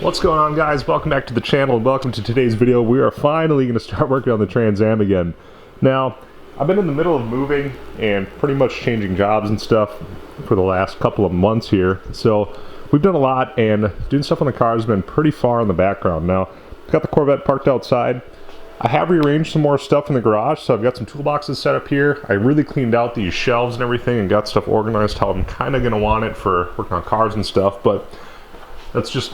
What's going on, guys? Welcome back to the channel and welcome to today's video. We are finally going to start working on the Trans Am again. Now, I've been in the middle of moving and pretty much changing jobs and stuff for the last couple of months here. So we've done a lot, and doing stuff on the car has been pretty far in the background. Now, I've got the Corvette parked outside. I have rearranged some more stuff in the garage, so I've got some toolboxes set up here. I really cleaned out these shelves and everything and got stuff organized how I'm kind of going to want it for working on cars and stuff, but that's just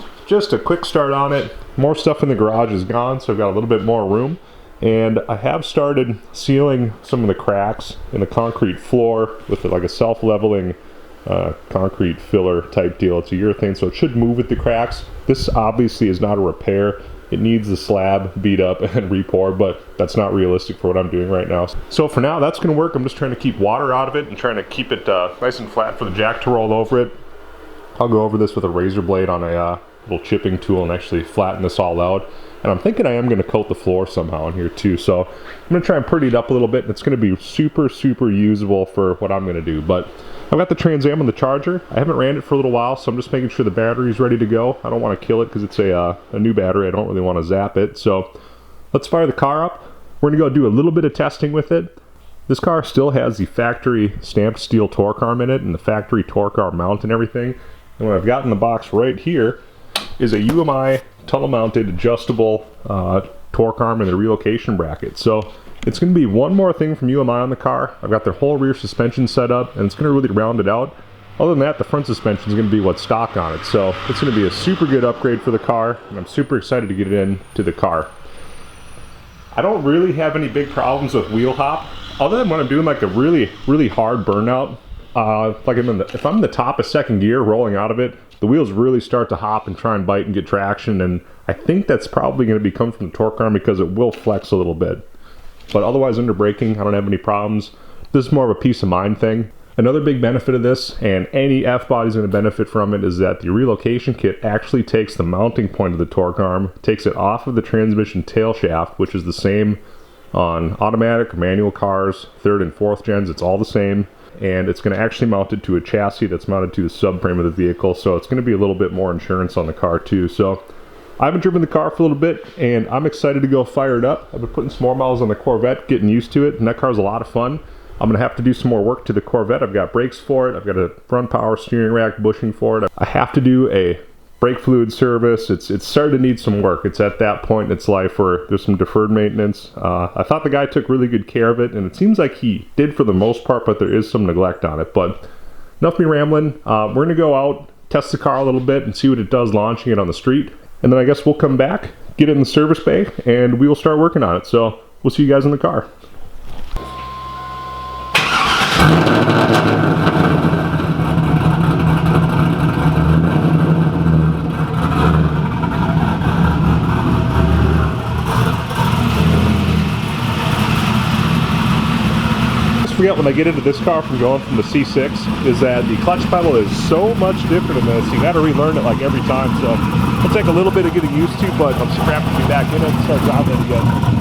a quick start on it. More stuff in the garage is gone, so I've got a little bit more room. And I have started sealing some of the cracks in the concrete floor with like a self-leveling concrete filler type deal. It's a urethane, so it should move with the cracks. This obviously is not a repair. It needs the slab beat up and re-pour, but that's not realistic for what I'm doing right now. So for now, that's gonna work. I'm just trying to keep water out of it and trying to keep it nice and flat for the jack to roll over it. I'll go over this with a razor blade on a little chipping tool and actually flatten this all out. And I'm thinking I am going to coat the floor somehow in here too. So I'm going to try and pretty it up a little bit, and it's going to be super usable for what I'm going to do. But I've got the Trans Am on the charger. I haven't ran it for a little while, so I'm just making sure the battery's ready to go. I don't want to kill it because it's a new battery. I don't really want to zap it. So let's fire the car up. We're going to go do a little bit of testing with it. This car still has the factory stamped steel torque arm in it and the factory torque arm mount and everything. And what I've got in the box right here is a UMI tunnel mounted adjustable torque arm and the relocation bracket. So it's going to be one more thing from UMI on the car. I've got their whole rear suspension set up, and it's going to really round it out. Other than that, the front suspension is going to be what's stock on it. So it's going to be a super good upgrade for the car, and I'm super excited to get it into the car. I don't really have any big problems with wheel hop, other than when I'm doing like a really hard burnout. Like if I'm in the top of second gear rolling out of it, the wheels really start to hop and try and bite and get traction, and I think that's probably going to be coming from the torque arm because it will flex a little bit. But otherwise, under braking, I don't have any problems. This is more of a peace of mind thing. Another big benefit of this, and any F-body is going to benefit from it, is that the relocation kit actually takes the mounting point of the torque arm, takes it off of the transmission tail shaft, which is the same on automatic or manual cars, third and fourth gens, it's all the same. And it's going to actually mount it to a chassis that's mounted to the subframe of the vehicle, so it's going to be a little bit more insurance on the car too. So I haven't driven the car for a little bit, and I'm excited to go fire it up. I've been putting some more miles on the Corvette, getting used to it, and that car's a lot of fun. I'm going to have to do some more work to the Corvette. I've got brakes for it, I've got a front power steering rack bushing for it. I have to do a brake fluid service. It's starting to need some work. It's at that point in its life where there's some deferred maintenance. I thought the guy took really good care of it, and it seems like he did for the most part, but there is some neglect on it. But enough of me rambling. We're going to go out, test the car a little bit, and see what it does launching it on the street. And then I guess we'll come back, get it in the service bay, and we will start working on it. So we'll see you guys in the car. Forget when I get into this car from going from the C6 is that the clutch pedal is so much different in this. You got to relearn it like every time, so it'll take a little bit of getting used to, but I'm super happy to be back in it and start driving it again.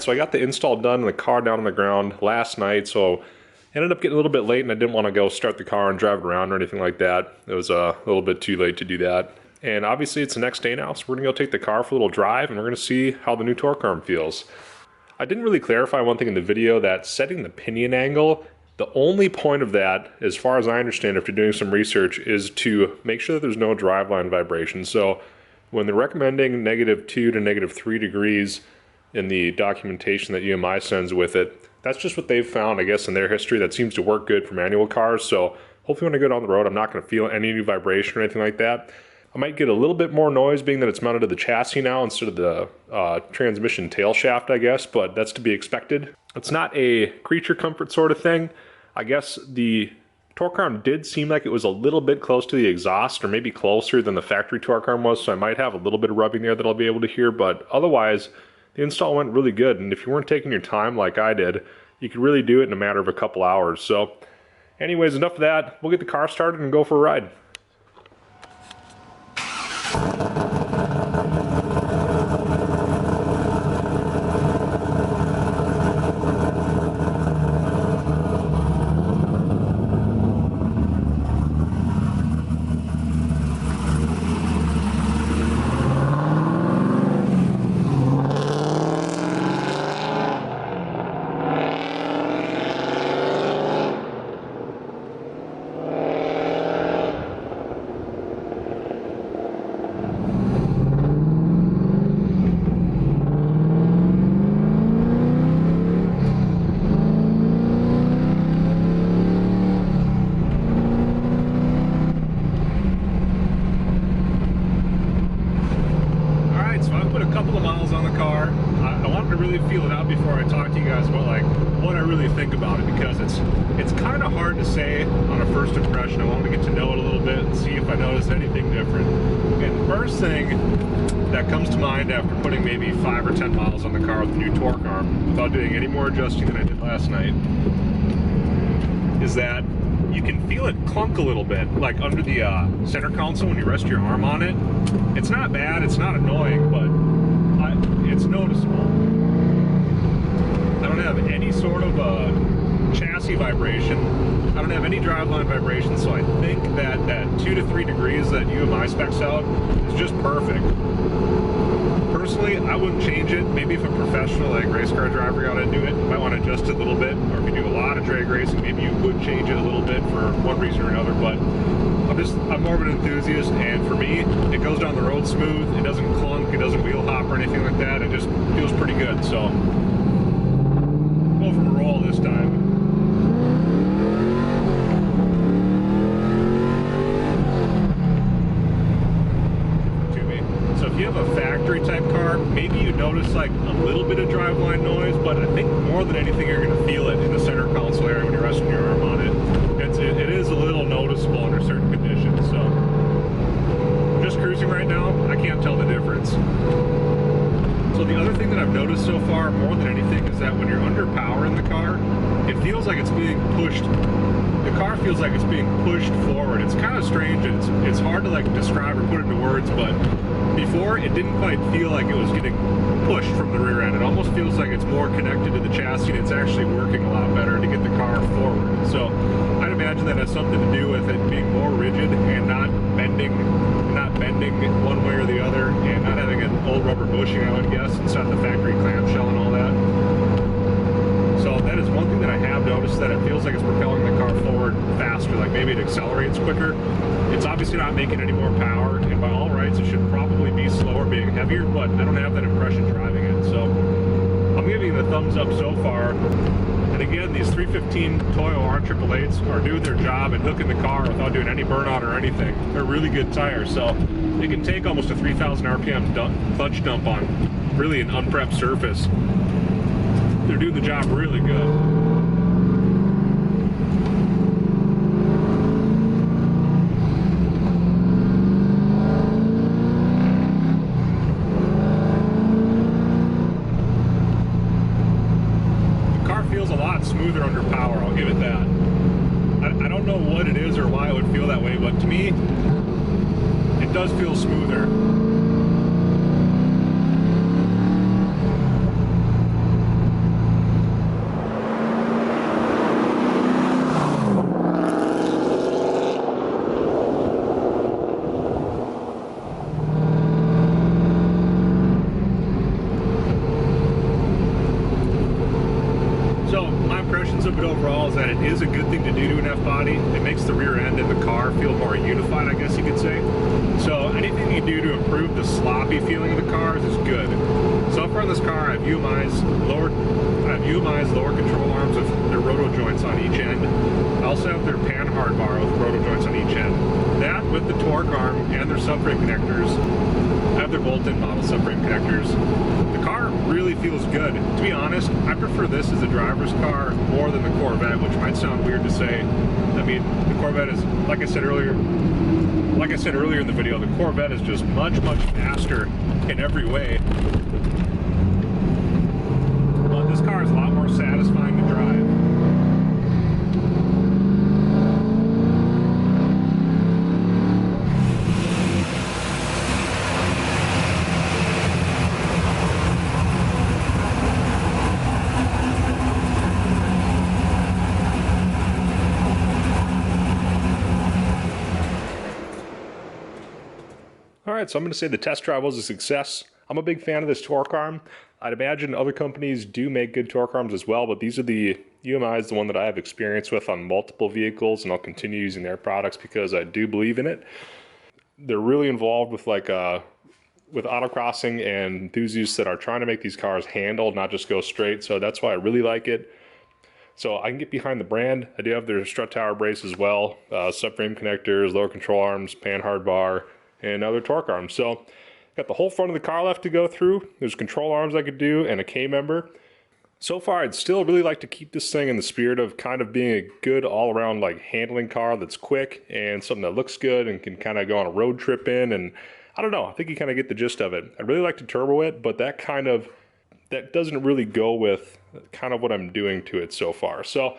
so I got the install done and the car down on the ground last night, so ended up getting a little bit late and I didn't want to go start the car and drive it around or anything like that. It was a little bit too late to do that. And obviously it's the next day now, so we're gonna go take the car for a little drive and we're gonna see how the new torque arm feels. I didn't really clarify one thing in the video, that setting the pinion angle, the only point of that, as far as I understand after doing some research, is to make sure that there's no driveline vibration. So when they're recommending -2 to -3 degrees in the documentation that UMI sends with it, that's just what they've found, I guess, in their history. That seems to work good for manual cars. So hopefully when I go down the road, I'm not gonna feel any new vibration or anything like that. I might get a little bit more noise being that it's mounted to the chassis now instead of the transmission tail shaft, I guess, but that's to be expected. It's not a creature comfort sort of thing. I guess the torque arm did seem like it was a little bit close to the exhaust, or maybe closer than the factory torque arm was, so I might have a little bit of rubbing there that I'll be able to hear, but otherwise, the install went really good, and if you weren't taking your time like I did, you could really do it in a matter of a couple hours. So anyways, enough of that. We'll get the car started and go for a ride. Feel it out before I talk to you guys about like what I really think about it, because it's kind of hard to say on a first impression. I want to get to know it a little bit and see if I notice anything different. And the first thing that comes to mind after putting maybe 5 or 10 miles on the car with the new torque arm without doing any more adjusting than I did last night is that you can feel it clunk a little bit, like under the center console when you rest your arm on it. It's not bad, it's not annoying, but it's noticeable. I don't have any sort of chassis vibration. I don't have any driveline vibration, so I think that 2 to 3 degrees that UMI specs out is just perfect. Personally, I wouldn't change it. Maybe if a professional like race car driver got to do it, you might want to adjust it a little bit. Or if you do a lot of drag racing, maybe you would change it a little bit for one reason or another. But I'm more of an enthusiast, and for me, it goes down the road smooth. It doesn't clunk, it doesn't wheel hop or anything like that. It just feels pretty good. So go from a roll this time. So if you have a factory type car, maybe you notice like a little bit of driveline noise, but I think more than anything you're going to feel it in the center console area when you're resting your arm on it. It is a little noticeable under certain conditions. So just cruising right now, I can't tell the difference. So the other thing that I've noticed so far more than anything is that when you're under power in the car, it feels like it's being pushed. The car feels like it's being pushed forward. It's kind of strange. It's hard to like describe or put into words, but before it didn't quite feel like it was getting pushed from the rear end. It almost feels like it's more connected to the chassis and it's actually working a lot better to get the car forward. So I'd imagine that has something to do with it being more rigid and not bending one way or the other, and not having an old rubber bushing, I would guess, inside the factory clamshell and all that. So that is one thing that I have noticed, that it feels like it's propelling the car forward faster, like maybe it accelerates quicker. It's obviously not making any more power, and by all rights it should probably be slower being heavier, but I don't have that impression driving it. So I'm giving it a thumbs up so far. And again, these 315 Toyo R888s are doing their job and hooking the car without doing any burnout or anything. They're really good tires, so they can take almost a 3,000 RPM clutch dump on really an unprepped surface. They're doing the job really good. Smoother under power, I'll give it that. I don't know what it is or why it would feel that way, but to me, it does feel smoother. overall is that it is a good thing to do to an F-body. It makes the rear end and the car feel more unified, I guess you could say. So anything you do to improve the sloppy feeling of the cars is good. So far in this car, I have UMI's lower control arms with their roto joints on each end. I also have their Panhard bar with roto joints on each end. That with the torque arm and their subframe connectors. I have their bolt-in model subframe connectors. The car really feels good. To be honest, I prefer this as a driver's car more than the Corvette, which might sound weird to say. I mean, the Corvette is, like I said earlier in the video, the Corvette is just much faster in every way. But this car is a lot more satisfying to drive. Alright, so I'm going to say the test drive was a success. I'm a big fan of this torque arm. I'd imagine other companies do make good torque arms as well, but these are the UMI is the one that I have experience with on multiple vehicles, and I'll continue using their products because I do believe in it. They're really involved with with autocrossing and enthusiasts that are trying to make these cars handle, not just go straight, so that's why I really like it. So I can get behind the brand. I do have their strut tower brace as well, subframe connectors, lower control arms, Panhard bar, and other torque arms. So got the whole front of the car left to go through. There's control arms I could do and a K-member. So far, I'd still really like to keep this thing in the spirit of kind of being a good all-around like handling car that's quick and something that looks good and can kind of go on a road trip in. And I don't know, I think you kind of get the gist of it. I'd really like to turbo it, but that doesn't really go with kind of what I'm doing to it so far. So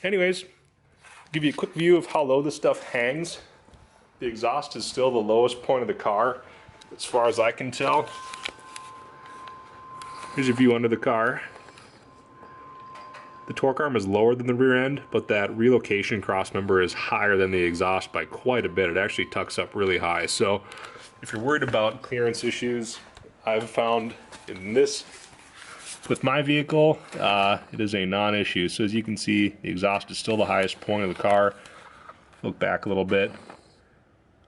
anyways, give you a quick view of how low this stuff hangs. The exhaust is still the lowest point of the car, as far as I can tell. Here's a view under the car. The torque arm is lower than the rear end, but that relocation crossmember is higher than the exhaust by quite a bit. It actually tucks up really high. So if you're worried about clearance issues, I've found in this, with my vehicle, it is a non-issue. So as you can see, the exhaust is still the highest point of the car. Look back a little bit.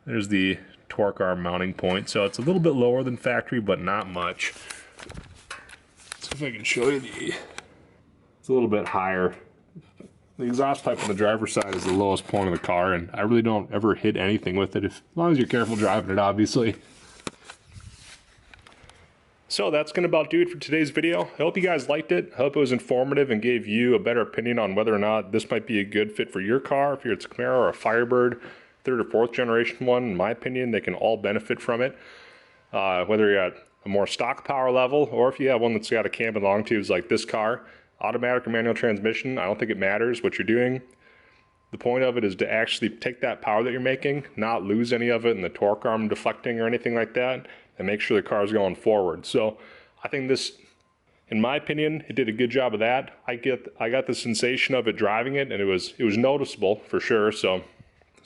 There's the torque arm mounting point. So it's a little bit lower than factory, but not much. Let's see if I can show you it's a little bit higher. The exhaust pipe on the driver's side is the lowest point of the car, and I really don't ever hit anything with it, as long as you're careful driving it, obviously. So that's going to about do it for today's video. I hope you guys liked it. I hope it was informative and gave you a better opinion on whether or not this might be a good fit for your car. If it's a Camaro or a Firebird, third or fourth generation one, in my opinion, they can all benefit from it. Whether you're at a more stock power level, or if you have one that's got a cam and long tubes like this car, automatic or manual transmission, I don't think it matters what you're doing. The point of it is to actually take that power that you're making, not lose any of it in the torque arm deflecting or anything like that, and make sure the car's going forward. So I think this, in my opinion, it did a good job of that. I got the sensation of it driving it, and it was noticeable for sure. So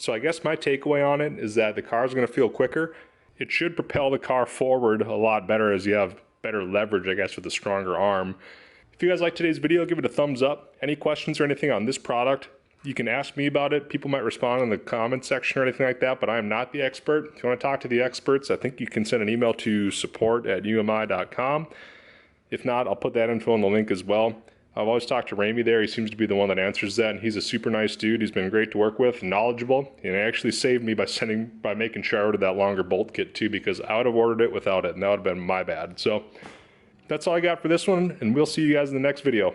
I guess my takeaway on it is that the car is going to feel quicker. It should propel the car forward a lot better as you have better leverage, I guess, with a stronger arm. If you guys like today's video, give it a thumbs up. Any questions or anything on this product, you can ask me about it. People might respond in the comment section or anything like that, but I am not the expert. If you want to talk to the experts, I think you can send an email to support@umi.com. If not, I'll put that info in the link as well. I've always talked to Ramey there. He seems to be the one that answers that, and he's a super nice dude. He's been great to work with, knowledgeable, and it actually saved me by making sure I ordered that longer bolt kit too, because I would have ordered it without it, and that would have been my bad. So that's all I got for this one, and we'll see you guys in the next video.